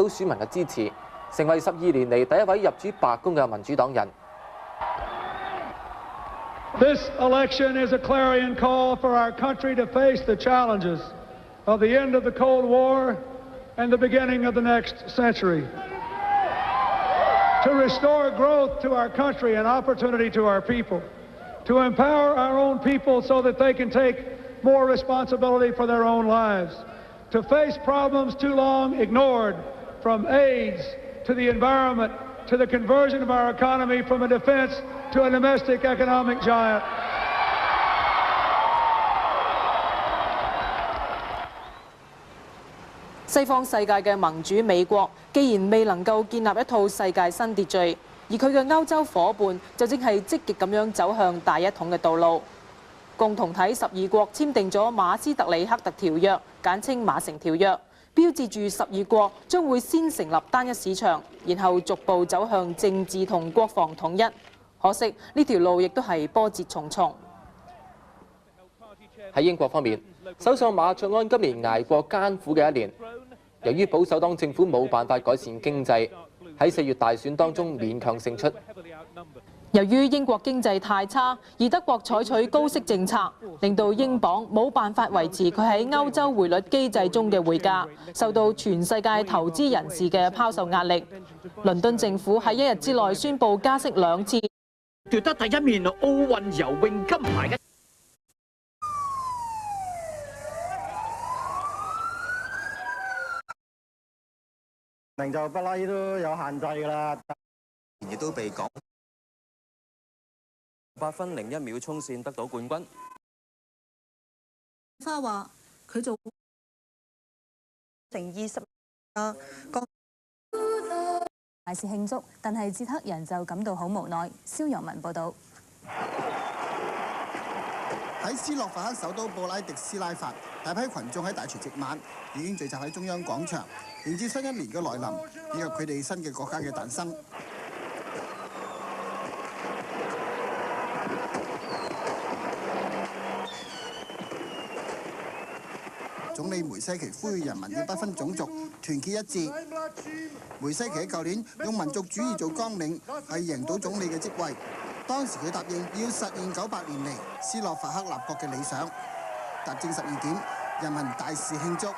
到選民嘅支持，成為12年嚟第一位入主白宮嘅民主黨人。This election is a clarion call for our country to face the challenges of the end of the Cold War and the beginning of the next century. To restore growth to our country and opportunity to our people. To empower our own people so that they can take more responsibility for their own lives. To face problems too long ignored, from AIDS to the environment to the conversion of our economy from a defense to a domestic economic giant. 西方世界嘅盟主美國，既然未能夠建立一套世界新秩序，而佢嘅歐洲夥伴就正係積極咁樣走向大一統嘅道路。共同體12國簽訂咗馬斯特里克特條約，簡稱馬城條約，標誌住12國將會先成立單一市場，然後逐步走向政治同國防統一。可惜呢條路亦都係波折重重。喺英國方面，首相馬卓安今年捱過艱苦嘅一年，由於保守黨政府冇辦法改善經濟，喺4月大選當中勉強勝出。由於英國經濟太差，而德國採取高息政策，令到英鎊冇辦法維持佢喺歐洲匯率機制中嘅匯價，受到全世界投資人士嘅拋售壓力。倫敦政府喺1日之內宣布加息2次，奪得第一面奧運游泳金牌嘅。明就不拉都有限制㗎啦，亦都被講8分01秒衝線得到冠軍。花話佢做成20大肆慶祝，但係捷克人就感到好無奈。蕭陽文報導。喺斯洛伐克首都布拉迪斯拉法，大批群眾喺大除夕晚已經聚集喺中央廣場，迎接新一年嘅來臨，以及佢哋新嘅國家嘅誕生。總理梅西奇呼籲人民要不分種族，團結一致。梅西奇喺舊年用民族主義做綱領，係贏到總理嘅職位。當時佢答應要實現98年嚟斯洛伐克立國嘅理想。踏正12點，人民大肆慶祝。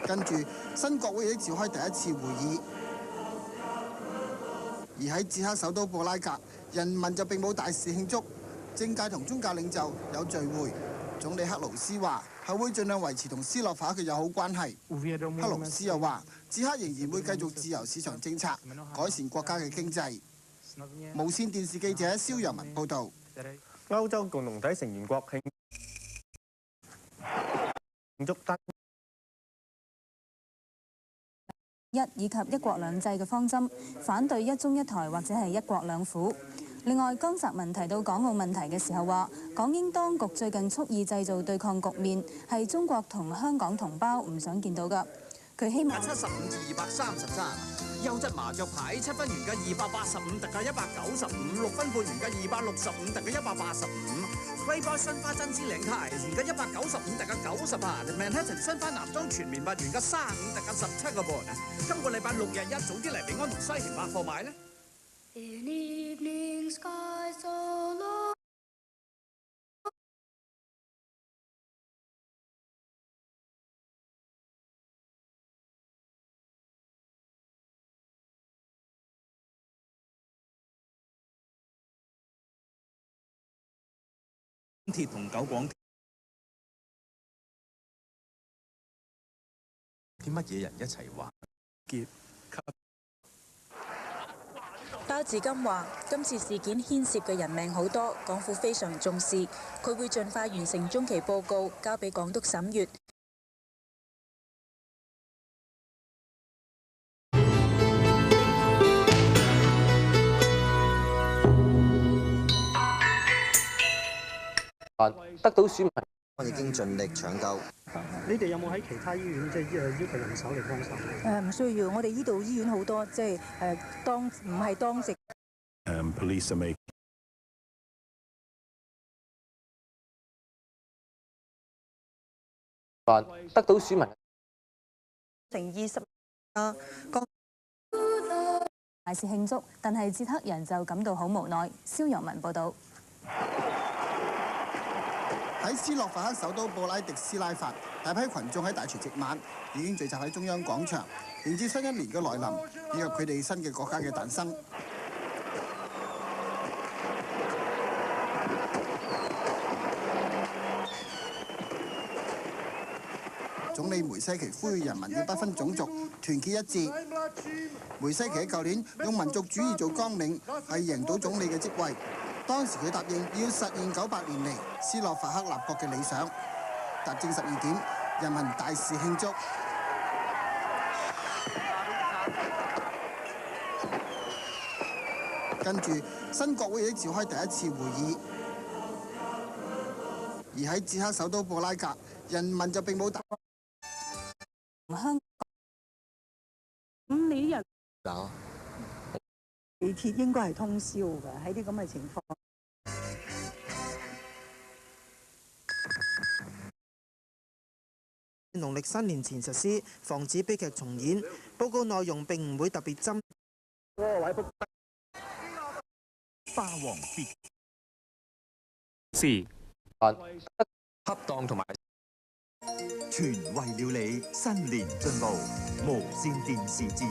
跟住，新國會亦召開第一次會議。而喺捷克首都布拉格，人民就並冇大肆慶祝，政界同宗教領袖有聚會。總理克勞斯話係會盡量維持同斯洛伐克嘅友好關係。克勞斯又話，捷克仍然會繼續自由市場政策，改善國家嘅經濟。無線電視記者蕭陽文報導。歐洲共同體成員國慶祝單以及一國兩制嘅方針，反對一中一台或者係一國兩府。另外，江澤民提到港澳問題嘅時候話，港英當局最近蓄意製造對抗局面，係中國同香港同胞唔想見到㗎。佢希望75/233，優質麻雀牌7分原價285，特價195；6分半原價265，特價185；Playboy 新花真絲領呔原價195，特價98；Manhattan 新花男裝全棉襪原價35，特價17個半。今個禮拜6日一早啲嚟平安同西營百貨買呢。鐵同九廣啲乜嘢人一齊玩劫？包致金話：今次事件牽涉嘅人命好多，港府非常重視，佢會盡快完成中期報告，交俾港督審閱。得到選民已經盡力搶救。你哋有冇喺其他醫院即係要求人手嚟幫手？唔需要，我哋呢度醫院好多，即係唔係當值。Police are making 案得到選民成20大肆慶祝，但係捷克人就感到好無奈。蕭陽文報導。喺斯洛伐克首都布拉迪斯拉法，大批群眾喺大除夕晚已經聚集喺中央廣場，迎接新一年嘅來臨，以及佢哋新嘅國家嘅誕生。總理梅西奇呼籲人民要不分種族，團結一致。梅西奇喺舊年用民族主義做綱領，係贏到總理嘅職位。當時佢答應要實現98年嚟斯洛伐克立國嘅理想。踏正12點，人民大肆慶祝。跟住，新國會亦召開第一次會議。而喺捷克首都布拉格，人民就並冇打。香咁你啲人嗱，地鐵應該係通宵㗎，喺啲咁嘅情況。農曆新年前實施，防止悲劇重演。報告內容並唔會特別針。霸王別是恰當同埋。全為了你，新年進步，無線電視之意。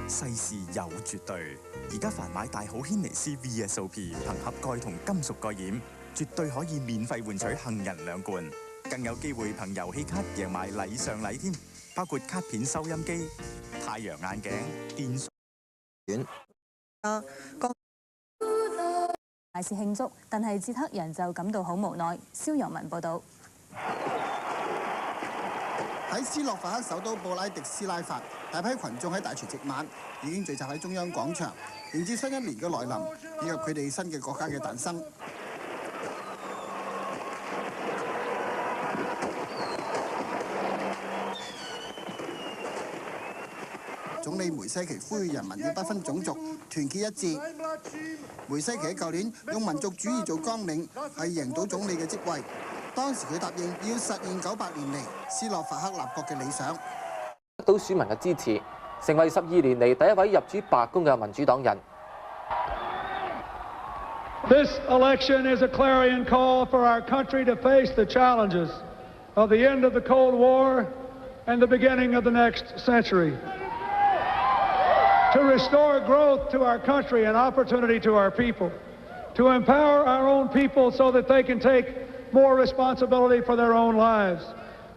世事有絕對，而家凡買大好軒尼詩 VSOP 憑盒蓋同金屬蓋掩，絕對可以免費換取杏仁2罐，更有機會憑遊戲卡贏埋禮上禮添，包括卡片、收音機、太陽眼鏡、電數卷。大肆慶祝，但係捷克人就感到好無奈。蕭陽文報導。喺斯洛伐克首都布拉迪斯拉法，大批群眾喺大除夕晚已經聚集喺中央廣場，迎接新一年嘅來臨，以及佢哋新嘅國家嘅誕生。總理梅西奇呼籲人民要不分種族，團結一致。梅西奇喺舊年用民族主義做綱領，係贏到總理嘅職位。當時佢答應要實現98年嚟斯洛伐克立國嘅理想，得到選民嘅支持，成為12年嚟第一位入主白宮嘅民主黨人。This election is a clarion call for our country to face the challenges of the end of the Cold War and the beginning of the next century. To restore growth to our country and opportunity to our people. To empower our own people so that they can take more responsibility for their own lives,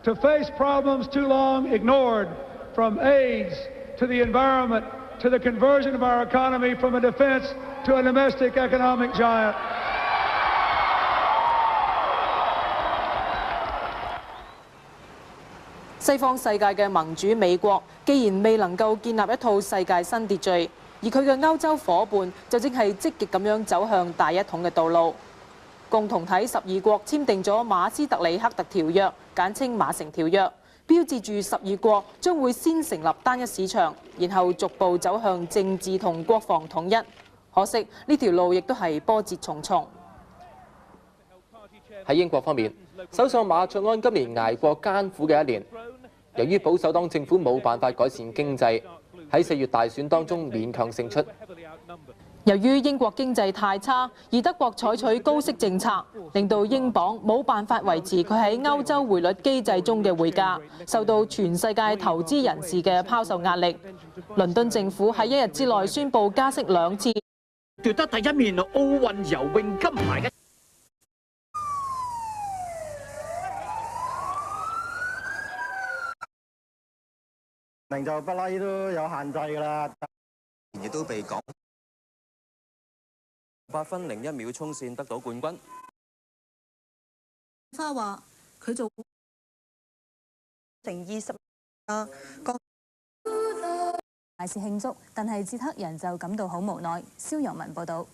to face problems too long ignored, from AIDS to the environment, to the conversion of our economy from a defense to a domestic economic giant. 西方世界嘅盟主美國，既然未能夠建立一套世界新秩序，而佢嘅歐洲夥伴就正係積極咁樣走向大一統嘅道路。共同體12國簽訂咗馬斯特里克特條約，簡稱馬城條約，標誌住12國將會先成立單一市場，然後逐步走向政治同國防統一。可惜呢條路亦都係波折重重。喺英國方面，首相馬卓安今年捱過艱苦嘅一年，由於保守黨政府冇辦法改善經濟，喺4月大選當中勉強勝出。由於英國經濟太差，而德國採取高息政策，令到英鎊冇辦法維持佢喺歐洲匯率機制中嘅匯價，受到全世界投資人士嘅拋售壓力。倫敦政府喺1日之內宣布加息2次，奪得第一面奧運游泳金牌嘅。明就不拉都有限制㗎啦，亦都被講8分01秒衝線得到冠軍。花話佢做成20大肆慶祝，但係捷克人就感到好無奈。蕭陽文報導。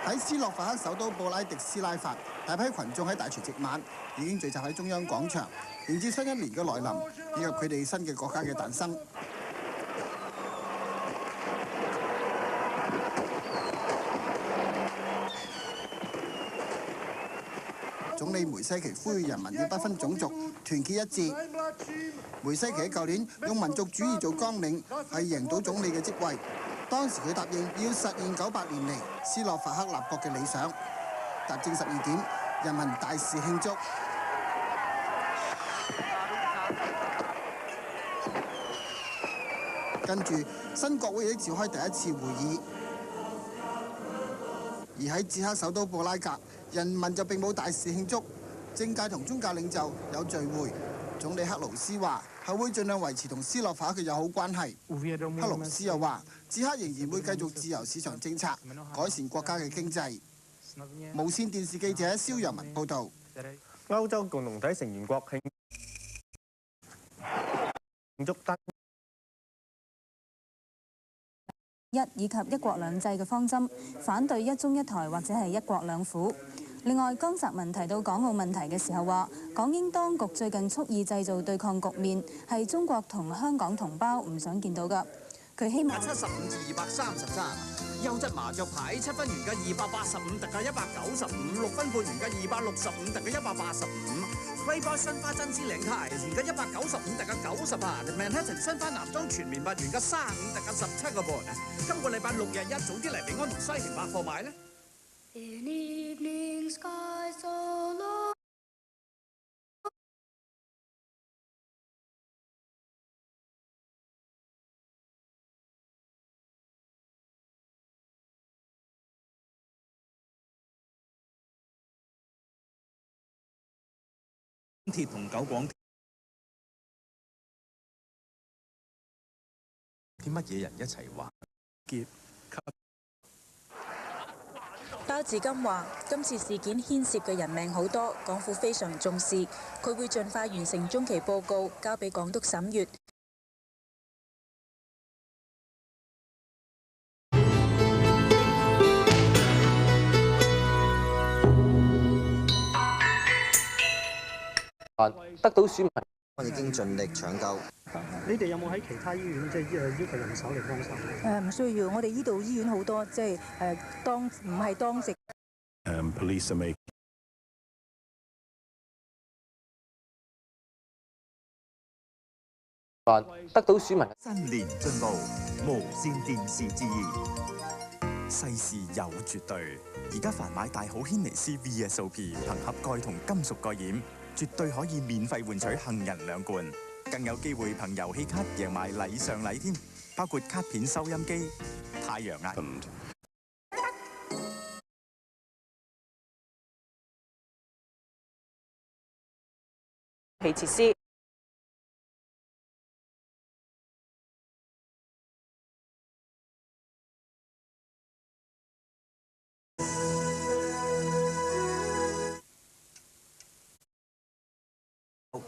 喺斯洛伐克首都布拉迪斯拉法，大批群眾喺大除夕晚已經聚集喺中央廣場，迎接新一年嘅來臨，以及佢哋新嘅國家嘅誕生。總理梅西奇呼籲人民要不分種族，團結一致。梅西奇喺舊年用民族主義做綱領，係贏到總理嘅職位。當時佢答應要實現98年嚟斯洛伐克立國嘅理想。踏正12點，人民大肆慶祝。跟住，新國會亦召開第一次會議。而喺捷克首都布拉格，人民就並冇大肆慶祝，政界同宗教領袖有聚會。總理克魯斯話係會盡量維持同斯洛伐克嘅友好關係。克魯斯又話，捷克仍然會繼續自由市場政策，改善國家嘅經濟。無線電視記者蕭陽文報導。歐洲共同體成員國慶祝得以及一國兩制嘅方針，反對一中一台或者係一國兩府。另外，江澤民提到港澳問題嘅時候話，港英當局最近蓄意製造對抗局面，係中國同香港同胞唔想見到㗎。佢希望75至233，優質麻雀牌7分原價285，特價195，6分半原價265，特價185。Playboy 新花針絲領呔原價195，特價98。Manhattan 新花男裝全棉襪原價35，特價17個半。今個禮拜6日一早啲嚟平安同西營百貨買呢。鐵同九廣啲乜嘢人一齊玩劫？包致金話：今次事件牽涉嘅人命好多，港府非常重視，佢會盡快完成中期報告，交俾港督審閱。得到選民，我已經盡力搶救。你哋有冇喺其他醫院即係要求人手嚟幫手？唔需要，我哋呢度醫院好多，即係唔係當值。Police are making 得到選民新年進步，無線電視之2，世事有絕對。而家凡買大好軒尼詩 VSOP 憑盒蓋同金屬蓋掩，絕對可以免費換取杏仁2罐，更有機會憑遊戲卡贏埋禮上禮添，包括卡片、收音機、太陽眼。設施。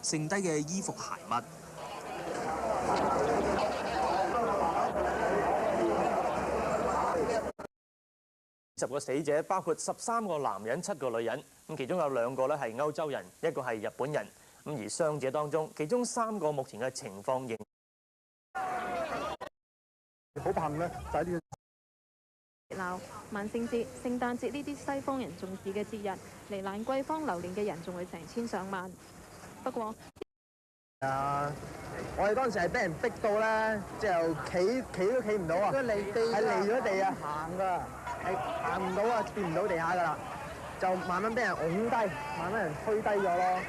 剩低嘅衣服鞋襪。10個死者包括13個男人、7個女人，咁其中有2個咧係歐洲人，一個係日本人。咁而傷者當中，其中3個目前嘅情況仍好不幸咧，就係呢熱鬧萬聖節、聖誕節呢啲西方人重視嘅節日，嚟蘭桂坊留念嘅人仲會成千上萬。不過，我哋當時係俾人逼到咧，即係企都企唔到啊！係離咗地啊，行㗎，係行唔到啊，掂唔到地下㗎啦，就慢慢俾人拱低，慢慢人推低咗咯。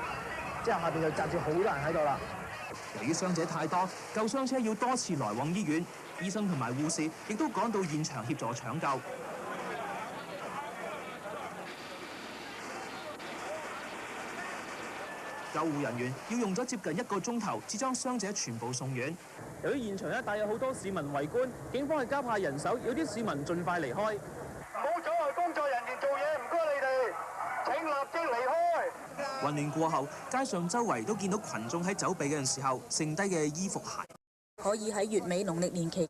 之後下邊就紮住好多人喺度啦。由於傷者太多，救傷車要多次來往醫院，醫生同埋護士亦都趕到現場協助搶救。救護人員要用咗接近1個鐘頭，至將傷者全部送院。由於現場一帶有好多市民圍觀，警方係加派人手，有啲市民盡快離開。唔好阻礙工作人員做嘢，唔該你哋，請立即離開。混亂過後，街上周圍都見到群眾喺走避嘅時候剩低嘅衣服鞋。可以喺月尾農曆年期。